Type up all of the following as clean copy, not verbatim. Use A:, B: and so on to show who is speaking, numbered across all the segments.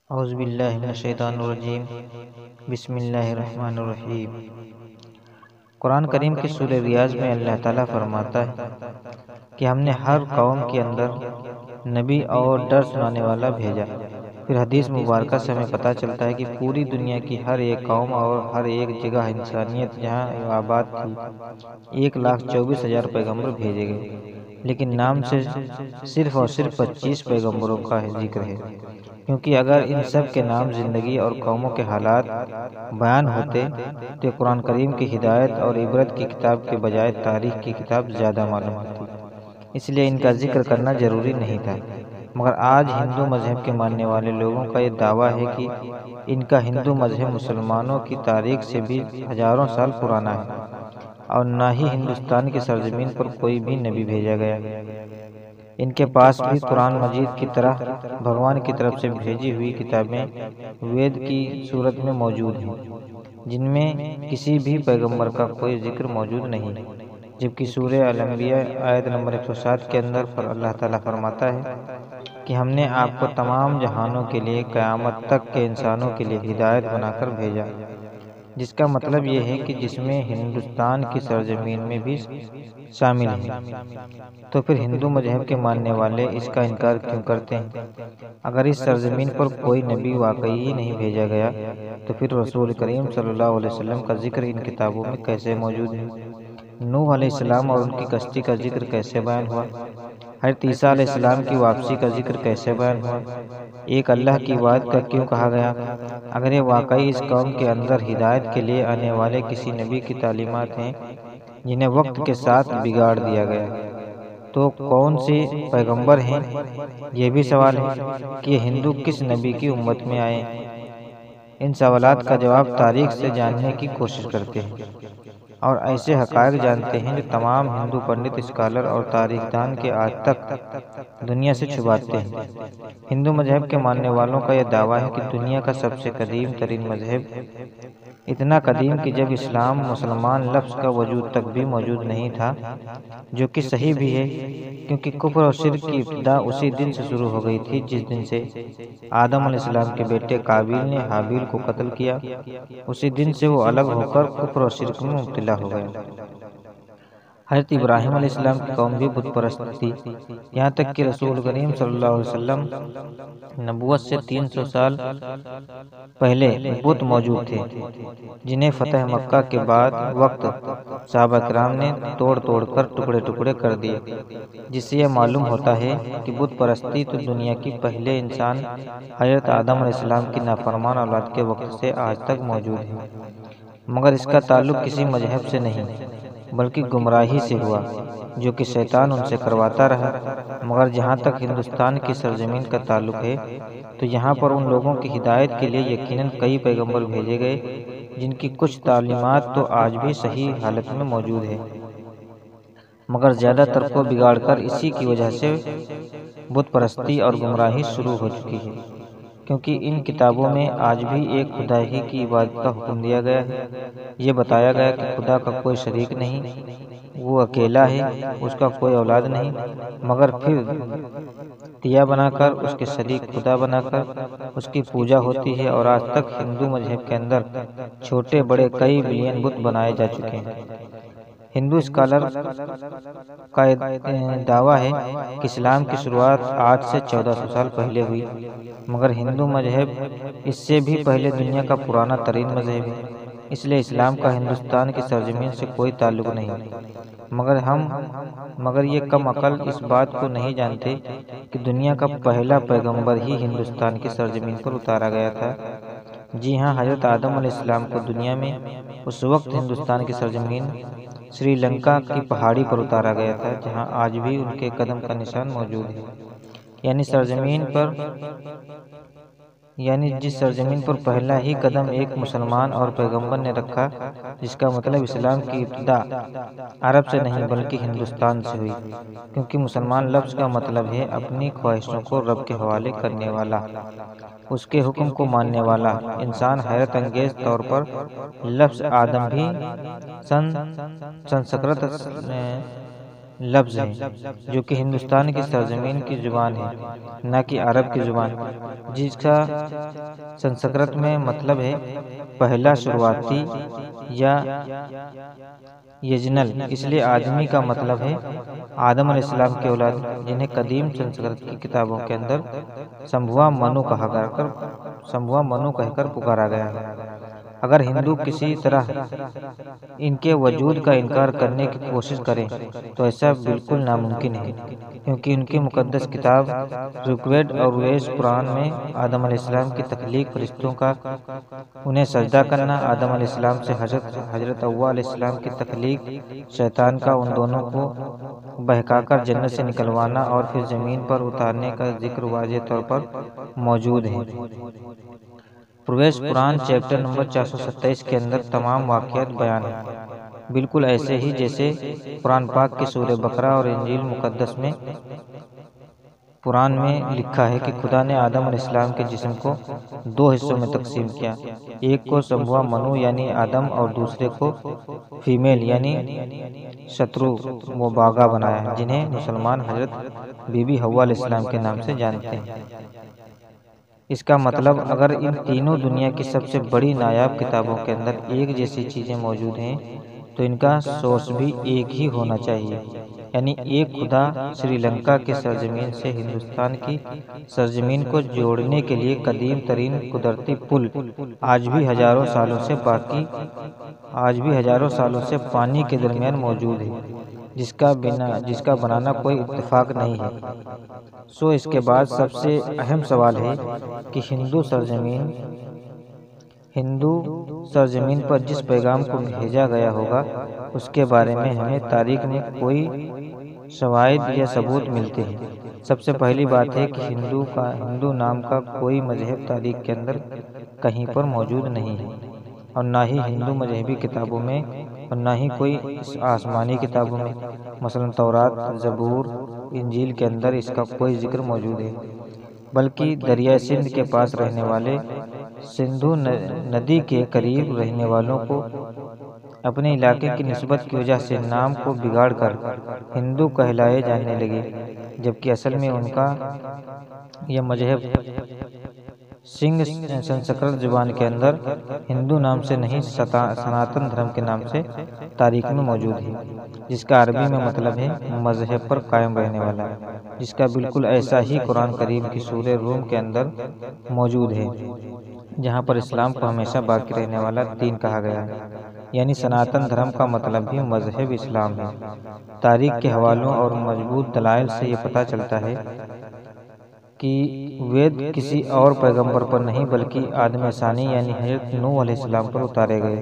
A: اعوذ باللہ من الشیطان الرجیم بسم اللہ الرحمن الرحیم۔ قرآن کریم کی سورہ ریاض میں اللہ تعالیٰ فرماتا ہے کہ ہم نے ہر قوم کے اندر نبی اور ڈر سنانے والا بھیجا۔ پھر حدیث مبارکہ سے ہمیں پتہ چلتا ہے کہ پوری دنیا کی ہر ایک قوم اور ہر ایک جگہ انسانیت جہاں آباد تھی 1,24,000 پیغمبر بھیجے گئے، لیکن نام سے صرف اور صرف 25 پیغمبروں کا ذکر ہے، کیونکہ اگر ان سب کے نام زندگی اور قوموں کے حالات بیان ہوتے تو قرآن کریم کی ہدایت اور عبرت کی کتاب کے بجائے تاریخ کی کتاب زیادہ معلوم ہوتی، اس لیے ان کا ذکر کرنا ضروری نہیں تھا۔ مگر آج ہندو مذہب کے ماننے والے لوگوں کا یہ دعویٰ ہے کہ ان کا ہندو مذہب مسلمانوں کی تاریخ سے بھی ہزاروں سال پرانا ہے، اور نہ ہی ہندوستان کی سرزمین پر کوئی بھی نبی بھیجا گیا۔ ان کے پاس بھی قرآن مجید کی طرح بھگوان کی طرف سے بھیجی ہوئی کتابیں وید کی صورت میں موجود ہیں، جن میں کسی بھی پیغمبر کا کوئی ذکر موجود نہیں، جبکہ سورہ الانبیاء آیت نمبر 107 کے اندر اللہ تعالیٰ فرماتا ہے کہ ہم نے آپ کو تمام جہانوں کے لیے قیامت تک کے انسانوں کے لیے ہدایت بنا کر بھیجا، جس کا مطلب یہ ہے کہ جس میں ہندوستان کی سرزمین میں بھی شامل ہے۔ تو پھر ہندو مذہب کے ماننے والے اس کا انکار کیوں کرتے ہیں؟ اگر اس سرزمین پر کوئی نبی واقعی نہیں بھیجا گیا تو پھر رسول کریم صلی اللہ علیہ وسلم کا ذکر ان کتابوں میں کیسے موجود ہے؟ نوح علیہ السلام اور ان کی کشتی کا ذکر کیسے بیان ہوا؟ حضرت عیسیٰ علیہ السلام کی واپسی کا ذکر کیسے بیان ہوا؟ ایک اللہ کی عبادت کا کیوں کہا گیا؟ اگر یہ واقعی اس قوم کے اندر ہدایت کے لیے آنے والے کسی نبی کی تعلیمات ہیں جنہیں وقت کے ساتھ بگاڑ دیا گیا، تو کون سے پیغمبر ہیں؟ یہ بھی سوال ہے کہ یہ ہندو کس نبی کی امت میں آئے۔ ان سوالات کا جواب تاریخ سے جاننے کی کوشش کرتے ہیں اور ایسے حقائق جانتے ہیں جو تمام ہندو پنڈت، اسکالر اور تاریخ دان کے آج تک دنیا سے چھپاتے ہیں۔ ہندو مذہب کے ماننے والوں کا یہ دعویٰ ہے کہ دنیا کا سب سے قدیم ترین مذہب، اتنا قدیم کہ جب اسلام مسلمان لفظ کا وجود تک بھی موجود نہیں تھا، جو کہ صحیح بھی ہے، کیونکہ کفر اور شرک کی ابتدا اسی دن سے شروع ہو گئی تھی جس دن سے آدم علیہ السلام کے بیٹے قابیل نے حابیل کو قتل کیا۔ اسی دن سے وہ الگ ہو کر کفر اور شرک میں مبتلا ہو گیا۔ حضرت ابراہیم علیہ السلام کی قوم بھی بت پرست تھی، یہاں تک کہ رسول کریم صلی اللہ علیہ وسلم نبوت سے 300 سال پہلے بت موجود تھے، جنہیں فتح مکہ کے بعد وقت صحابہ کرام نے توڑ توڑ کر ٹکڑے ٹکڑے کر دیے، جس سے یہ معلوم ہوتا ہے کہ بت پرستی تو دنیا کی پہلے انسان حضرت آدم علیہ السلام کی نافرمان اولاد کے وقت سے آج تک موجود ہے، مگر اس کا تعلق کسی مذہب سے نہیں بلکہ گمراہی سے ہوا، جو کہ شیطان ان سے کرواتا رہا۔ مگر جہاں تک ہندوستان کی سرزمین کا تعلق ہے تو یہاں پر ان لوگوں کی ہدایت کے لیے یقیناً کئی پیغمبر بھیجے گئے، جن کی کچھ تعلیمات تو آج بھی صحیح حالت میں موجود ہے، مگر زیادہ تر کو بگاڑ کر اسی کی وجہ سے بت پرستی اور گمراہی شروع ہو چکی ہے، کیونکہ ان کتابوں میں آج بھی ایک خدا ہی کی عبادت کا حکم دیا گیا ہے۔ یہ بتایا گیا کہ خدا کا کوئی شریک نہیں، وہ اکیلا ہے، اس کا کوئی اولاد نہیں، مگر پھر دیا بنا کر اس کے شریک خدا بنا کر اس کی پوجا ہوتی ہے، اور آج تک ہندو مذہب کے اندر چھوٹے بڑے کئی بلین بت بنائے جا چکے ہیں۔ ہندو اسکالر کا دعویٰ ہے کہ اسلام کی شروعات آج سے 1400 سال پہلے ہوئی، مگر ہندو مذہب اس سے بھی پہلے دنیا کا پرانا ترین مذہب ہے، اس لیے اسلام کا ہندوستان کی سرزمین سے کوئی تعلق نہیں۔ مگر یہ کم عقل اس بات کو نہیں جانتے کہ دنیا کا پہلا پیغمبر ہی ہندوستان کی سرزمین پر اتارا گیا تھا۔ جی ہاں، حضرت آدم علیہ السلام کو دنیا میں اس وقت ہندوستان کی سرزمین سری لنکا کی پہاڑی پر اتارا گیا تھا، جہاں آج بھی ان کے قدم کا نشان موجود ہے، یعنی جس سرزمین پر پہلا ہی قدم ایک مسلمان اور پیغمبر نے رکھا، جس کا مطلب اسلام کی ابتدا عرب سے نہیں بلکہ ہندوستان سے ہوئی، کیونکہ مسلمان لفظ کا مطلب ہے اپنی خواہشوں کو رب کے حوالے کرنے والا، اس کے حکم کو ماننے والا انسان۔ حیرت انگیز طور پر لفظ آدم بھی سنسکرت لفظ ہے جو کہ ہندوستان کی سرزمین کی زبان ہے، نہ کہ عرب کی زبان، جس کا سنسکرت میں مطلب ہے پہلا شروعاتی یا یجنل۔ اس لیے آدمی کا مطلب ہے آدم علیہ السلام کی اولاد، جنہیں قدیم سنسکرت کی کتابوں کے اندر سمبھوا منو کہہ کر پکارا گیا ہے۔ اگر ہندو کسی طرح ان کے وجود کا انکار کرنے کی کوشش کریں تو ایسا بالکل ناممکن ہے، کیونکہ ان کی مقدس کتاب رگ وید اور ویش پران میں آدم علیہ السلام کی تخلیق، فرشتوں کا انہیں سجدہ کرنا، آدم علیہ السلام سے حضرت حوا علیہ السلام کی تخلیق، شیطان کا ان دونوں کو بہکا کر جنت سے نکلوانا اور پھر زمین پر اتارنے کا ذکر واضح طور پر موجود ہے۔ پرویش پران چیپٹر نمبر 427 کے اندر تمام واقعات بیان ہیں، بالکل ایسے ہی جیسے قرآن پاک کی سورہ بقرہ اور انجیل مقدس میں قرآن میں لکھا ہے کہ خدا نے آدم علیہ السلام کے جسم کو دو حصوں میں تقسیم کیا، ایک کو سمبھوا منو یعنی آدم اور دوسرے کو فیمیل یعنی شترو و باغا بنایا، جنہیں مسلمان حضرت بی بی حوا علیہ السلام کے نام سے جانتے ہیں۔ اس کا مطلب اگر ان تینوں دنیا کی سب سے بڑی نایاب کتابوں کے اندر ایک جیسی چیزیں موجود ہیں تو ان کا سورس بھی ایک ہی ہونا چاہیے، یعنی ایک خدا سری لنکا کے سرزمین سے ہندوستان کی سرزمین کو جوڑنے کے لیے قدیم ترین قدرتی پل آج بھی ہزاروں سالوں سے پانی کے درمیان موجود ہے، جس کا بنانا کوئی اتفاق نہیں ہے۔ اس کے بعد سب سے اہم سوال ہے کہ ہندو سرزمین پر جس پیغام کو بھیجا گیا ہوگا اس کے بارے میں ہمیں تاریخ میں کوئی شواہد یا ثبوت ملتے ہیں۔ سب سے پہلی بات ہے کہ ہندو نام کا کوئی مذہب تاریخ کے اندر کہیں پر موجود نہیں ہے، اور نہ ہی ہندو مذہبی کتابوں میں اور نہ ہی کوئی آسمانی کتابوں میں، مثلا تورات، زبور، انجیل کے اندر اس کا کوئی ذکر موجود ہے، بلکہ دریائے سندھ کے پاس رہنے والے، سندھو ندی کے قریب رہنے والوں کو اپنے علاقے کی نسبت کی وجہ سے نام کو بگاڑ کر ہندو کہلائے جانے لگے، جبکہ اصل میں ان کا یہ مذہب سنسکرت زبان کے اندر ہندو نام سے نہیں سناتن دھرم کے نام سے تاریخ میں موجود ہے، جس کا عربی میں مطلب ہے مذہب پر قائم رہنے والا، جس کا بالکل ایسا ہی قرآن کریم کی سورہ روم کے اندر موجود ہے، جہاں پر اسلام کو ہمیشہ باقی رہنے والا دین کہا گیا ہے، یعنی سناتن دھرم کا مطلب بھی مذہب اسلام ہے۔ تاریخ کے حوالوں اور مضبوط دلائل سے یہ پتہ چلتا ہے کہ وید کسی اور پیغمبر پر نہیں بلکہ آدم ثانی یعنی حضرت نوح علیہ السلام پر اتارے گئے،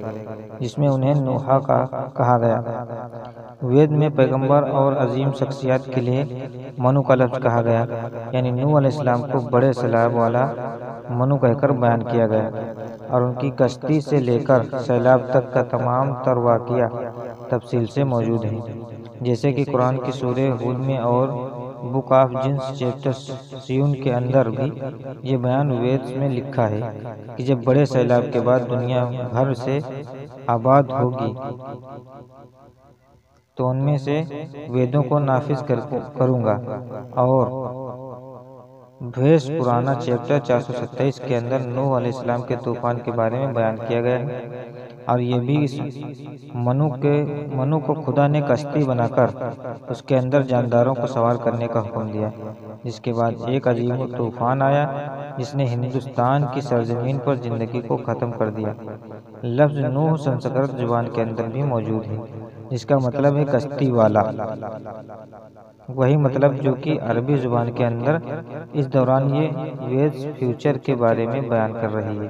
A: جس میں انہیں نوحا کہا گیا۔ وید میں پیغمبر اور عظیم شخصیات کے لیے منو کا لفظ کہا گیا، یعنی نوح علیہ السلام کو بڑے سیلاب والا منو کہہ کر بیان کیا گیا، اور ان کی کشتی سے لے کر سیلاب تک کا تمام تر واقعہ تفصیل سے موجود ہے، جیسے کہ قرآن کی سورہ ہود میں اور بک آف جنس چیپٹر 7 کے اندر بھی یہ بیان وید میں لکھا ہے کہ جب بڑے سیلاب کے بعد دنیا بھر سے آباد ہوگی تو ان میں سے ویدوں کو نافذ کروں گا، اور بھیش پرانا چیپٹر 427 کے اندر نوح علیہ السلام کے طوفان کے بارے میں بیان کیا گیا ہے، اور یہ بھی اس منو کو خدا نے کشتی بنا کر اس کے اندر جانداروں کو سوار کرنے کا حکم دیا، جس کے بعد ایک عظیم طوفان آیا جس نے ہندوستان کی سرزمین پر زندگی کو ختم کر دیا۔ لفظ نوح سنسکرت زبان کے اندر بھی موجود ہے، جس کا مطلب ہے کشتی والا، وہی مطلب جو کہ عربی زبان کے اندر اس دوران یہ وید فیوچر کے بارے میں بیان کر رہی ہے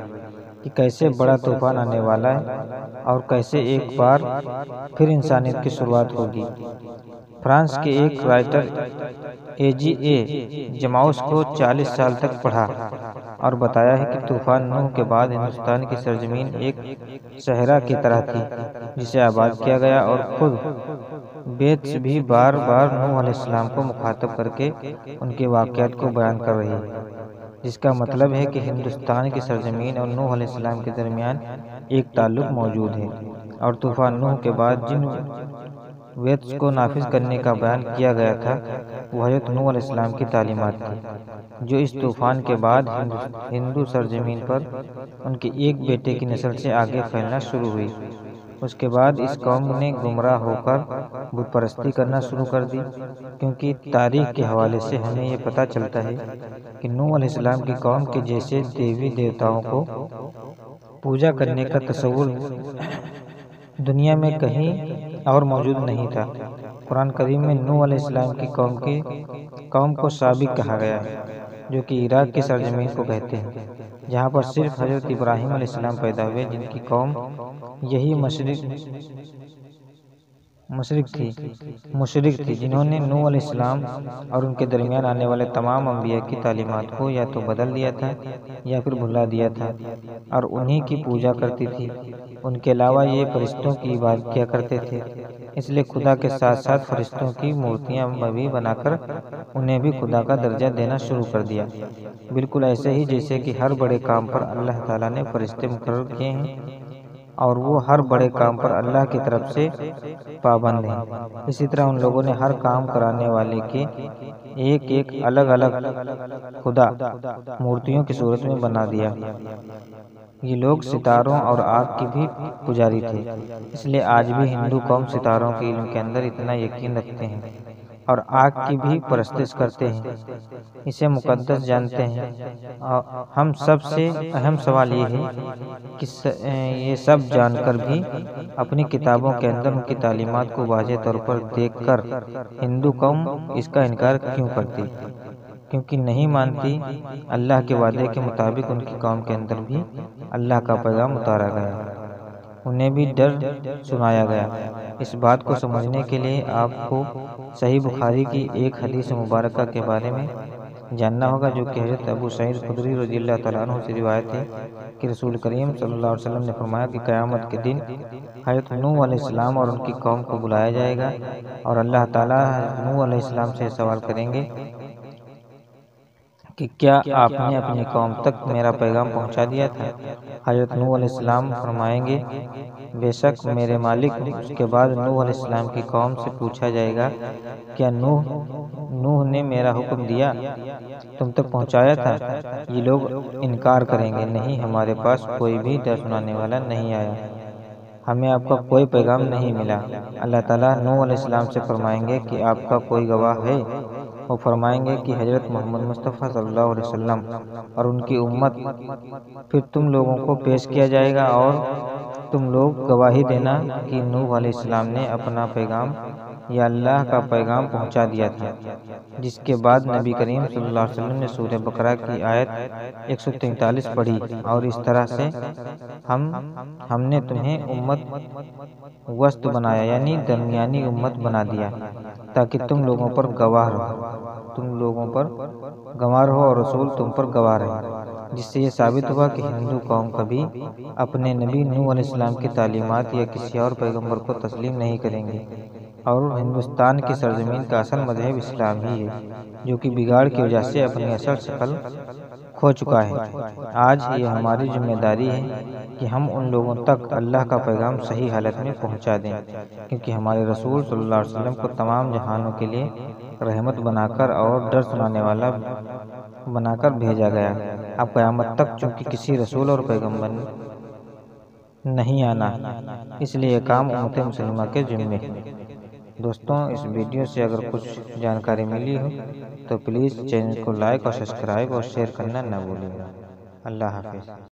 A: کہ کیسے بڑا طوفان آنے والا ہے اور کیسے ایک بار پھر انسانیت کی شروعات ہوگی۔ فرانس کے ایک رائٹر A.G.A. جماؤس کو 40 سال تک پڑھا اور بتایا ہے کہ طوفان نوح کے بعد ہندوستان کی سرزمین ایک صحرا کی طرح تھی جسے آباد کیا گیا، اور خود بیتس بھی بار بار نوح علیہ السلام کو مخاطب کر کے ان کے واقعات کو بیان کر رہی ہے، جس کا مطلب ہے کہ ہندوستان کی سرزمین اور نوح علیہ السلام کے درمیان ایک تعلق موجود ہے، اور طوفان نوح کے بعد جن ویدس کو نافذ کرنے کا بیان کیا گیا تھا وہ حضرت نوح علیہ السلام کی تعلیمات تھی، جو اس طوفان کے بعد ہندو سرزمین پر ان کے ایک بیٹے کی نسل سے آگے پھیلنا شروع ہوئی۔ اس کے بعد اس قوم نے گمراہ ہو کر بت پرستی کرنا شروع کر دی، کیونکہ تاریخ کے حوالے سے ہمیں یہ پتہ چلتا ہے کہ نوح علیہ السلام کی قوم کے جیسے دیوی دیوتاؤں کو پوجا کرنے کا تصور دنیا میں کہیں اور موجود نہیں تھا۔ قرآن کریم میں نوح علیہ السلام کی قوم کو سابق کہا گیا ہے، جو کہ عراق کی سرزمین کو کہتے ہیں، جہاں پر صرف حضرت ابراہیم علیہ السلام پیدا ہوئے، جن کی قوم یہی مشرک تھی، جنہوں نے نوح علیہ السلام اور ان کے درمیان آنے والے تمام انبیاء کی تعلیمات کو یا تو بدل دیا تھا یا پھر بھلا دیا تھا، اور انہی کی پوجا کرتی تھی۔ ان کے علاوہ یہ فرشتوں کی عبادت کیا کرتے تھے، اس لیے خدا کے ساتھ ساتھ فرشتوں کی مورتیاں بھی بنا کر انہیں بھی خدا کا درجہ دینا شروع کر دیا، بالکل ایسے ہی جیسے کہ ہر بڑے کام پر اللہ تعالیٰ نے فرشتے مقرر کیے ہیں اور وہ ہر بڑے کام پر اللہ کی طرف سے پابند ہیں۔ اسی طرح ان لوگوں نے ہر کام کرانے والے کے ایک الگ خدا مورتیوں کی صورت میں بنا دیا۔ یہ لوگ ستاروں اور آگ کی بھی پجاری تھے، اس لیے آج بھی ہندو قوم ستاروں کے علم کے اندر اتنا یقین رکھتے ہیں اور آگ کی بھی پرستش کرتے ہیں، اسے مقدس جانتے ہیں۔ ہم سب سے اہم سوال یہ ہے کہ یہ سب جان کر بھی اپنی کتابوں کے اندر ان کی تعلیمات کو واضح طور پر دیکھ کر ہندو قوم اس کا انکار کیوں کرتی؟ کیونکہ نہیں مانتی۔ اللہ کے وعدے کے مطابق ان کی قوم کے اندر بھی اللہ کا پیغام اتارا گیا، انہیں بھی ڈر سنایا گیا۔ اس بات کو سمجھنے کے لیے آپ کو صحیح بخاری کی ایک حدیث مبارکہ کے بارے میں جاننا ہوگا، جو کہ حضرت ابو سعید خدری رضی اللہ تعالیٰ عنہ سے روایت ہے کہ رسول کریم صلی اللہ علیہ وسلم نے فرمایا کہ قیامت کے دن حضرت نوح علیہ السلام اور ان کی قوم کو بلایا جائے گا، اور اللہ تعالیٰ نوح علیہ السلام سے سوال کریں گے کہ کیا آپ نے اپنی قوم تک میرا پیغام پہنچا دیا تھا؟ حضرت نوح علیہ السلام فرمائیں گے بے شک میرے مالک۔ اس کے بعد نوح علیہ السلام کی قوم سے پوچھا جائے گا کیا نوح نے میرا حکم دیا تم تک پہنچایا تھا؟ یہ لوگ انکار کریں گے، نہیں، ہمارے پاس کوئی بھی ڈر سنانے والا نہیں آیا، ہمیں آپ کا کوئی پیغام نہیں ملا۔ اللہ تعالیٰ نوح علیہ السلام سے فرمائیں گے کہ آپ کا کوئی گواہ ہے؟ وہ فرمائیں گے کہ حضرت محمد مصطفیٰ صلی اللہ علیہ وسلم اور ان کی امت۔ پھر تم لوگوں کو پیش کیا جائے گا اور تم لوگ گواہی دینا کہ نوح علیہ السلام نے اپنا پیغام یا اللہ کا پیغام پہنچا دیا تھا۔ جس کے بعد نبی کریم صلی اللہ علیہ وسلم نے سورہ بقرہ کی آیت 143 پڑھی، اور اس طرح سے ہم نے تمہیں امت وسط بنایا، یعنی درمیانی امت بنا دیا، تاکہ تم لوگوں پر گواہ رہو اور رسول تم پر گواہ رہے، جس سے یہ ثابت ہوا کہ ہندو قوم کبھی اپنے نبی نوح علیہ السلام کی تعلیمات یا کسی اور پیغمبر کو تسلیم نہیں کریں گے، اور ہندوستان کی سرزمین کا اصل مذہب اسلام ہی ہے، جو کہ بگاڑ کی وجہ سے اپنی اصل شکل کھو چکا ہے۔ آج یہ ہماری ذمہ داری ہے کہ ہم ان لوگوں تک اللہ کا پیغام صحیح حالت میں پہنچا دیں، کیونکہ ہمارے رسول صلی اللہ علیہ وسلم کو تمام جہانوں کے لیے رحمت بنا کر اور ڈر سنانے والا بنا کر بھیجا گیا۔ اب قیامت تک چونکہ کسی رسول اور پیغمبر نہیں آنا، اس لیے یہ کام امت مسلمہ کے ذمے ہے۔ دوستوں، اس ویڈیو سے اگر کچھ جانکاری ملی ہو تو پلیز چینل کو لائک اور سبسکرائب اور شیئر کرنا نہ بھولیں گا۔ اللہ حافظ۔